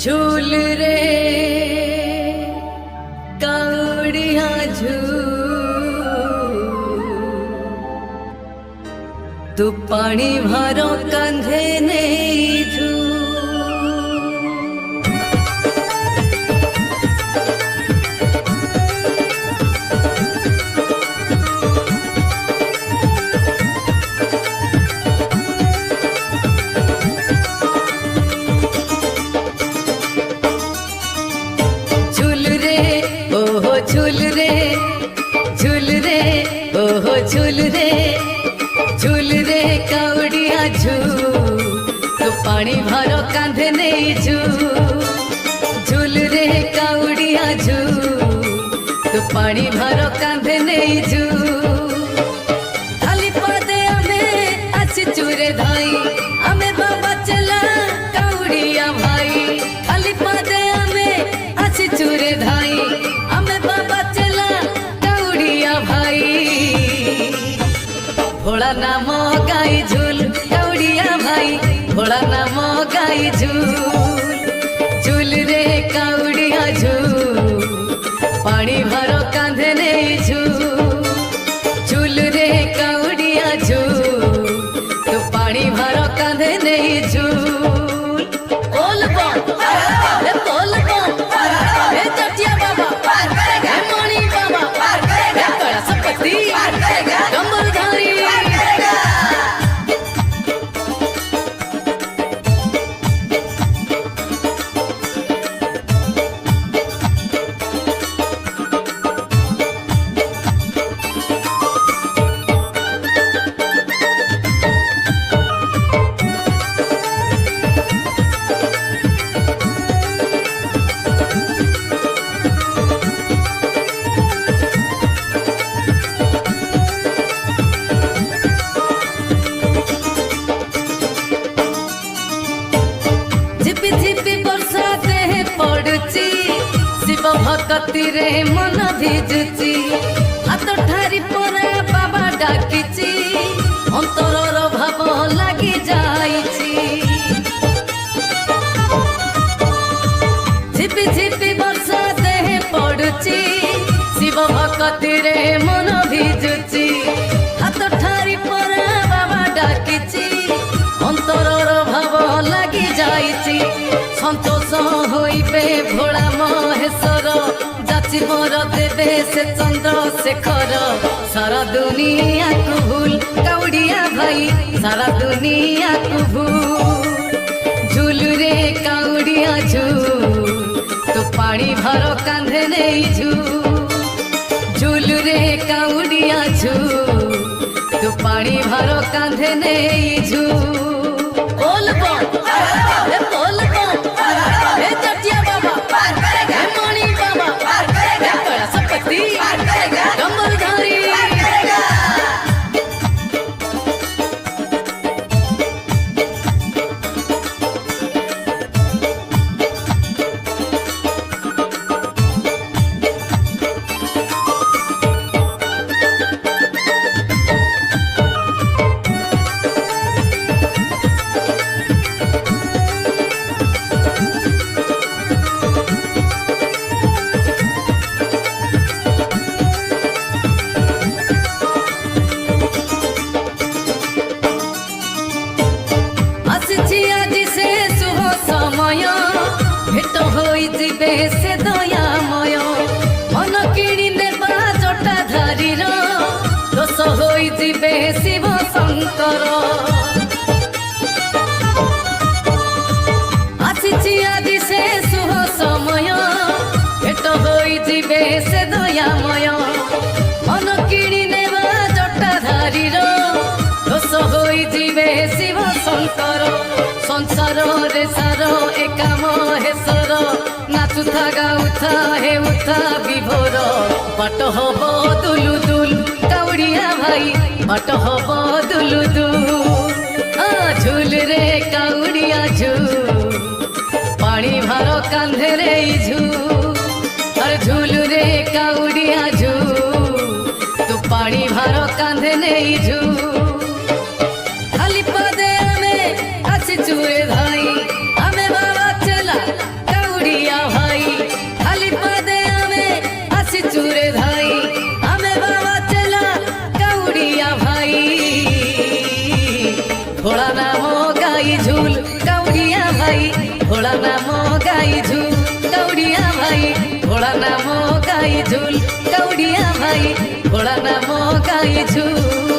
झूल रे कावड़िया झूल तू पानी भरो कंधे नहीं झूल झूल रे ओहो झूल रे कावड़िया झूल तो पानी भरो कांधे नहीं झूल रे कावड़िया झूल तो पानी भरो कांधे नहीं झूल खाली पदे हमें अच्छी चूरे धाई हमें बाबा चला कावड़िया भाई खाली पदे हमें अच्छी चूरे धाई भोला नाम गाई झूल कावड़िया भाई भोला नाम गाई झूल रे कावड़िया झूल पानी भरो कांधे नहीं झूल रे कावड़िया झूल तो पानी भरो कांधे नहीं झूल बोल बोल चटिया बाबा मणि बाबा बड़ा संपत्ति कमलधारी शिव भक्ति रे मन भिजुची हाथ ठारी परा बाबा डाकिची अंतरर भाव लगी जाइची झिपि झिपि वर्षा देहे पड़ुची शिव भक्ति रे मन भिजुची हाथ ठारी परा बाबा डाकिची अंतरर भाव लगी जाइची संतोष होइबे भोला महेश्वर जाची मोर देवे से चंद्रशेखर सारा दुनिया को भूल कावड़िया भाई सारा दुनिया को भूल झूल रे कावड़िया झूल तो पानी भरो कांधे नहीं झूल रे कावड़िया झूल तो पानी भरो कांधे नहीं झूल बोल बोल चटिया बाबा मणि बाबा बड़ा संपत्ति कमलधारी से दयामय मन किणी नेबा जटा धारीर दोष होइजिबे शिव शंकर आसिछि आदि से शुभ समय भेट होइजिबे से दयामय मन किणी नेबा जटा धारीर दोष होइजिबे शिव शंकर संसार रे सार एका महेश्वर नाचुथा गाउथा हे उथा विभोर बाट हब दुलु दुल कावड़िया भाई बाट हब दुलु दुल झूल रे कावड़िया झूल पानी भरो कांधे रे झूल झूल रे कावड़िया झूल तू पानी भरो कांधे नहीं झूल खाली पदे में अच्छी चूरे धाई हमें बाबा चला গাই ঝুল কাউড়িয়া ভাই ভোলা নাম গাই ঝুল কাউড়িয়া ভাই ভোলা নাম গাই ঝুল কাউড়িয়া ভাই ভোলা নাম গাই ঝুল।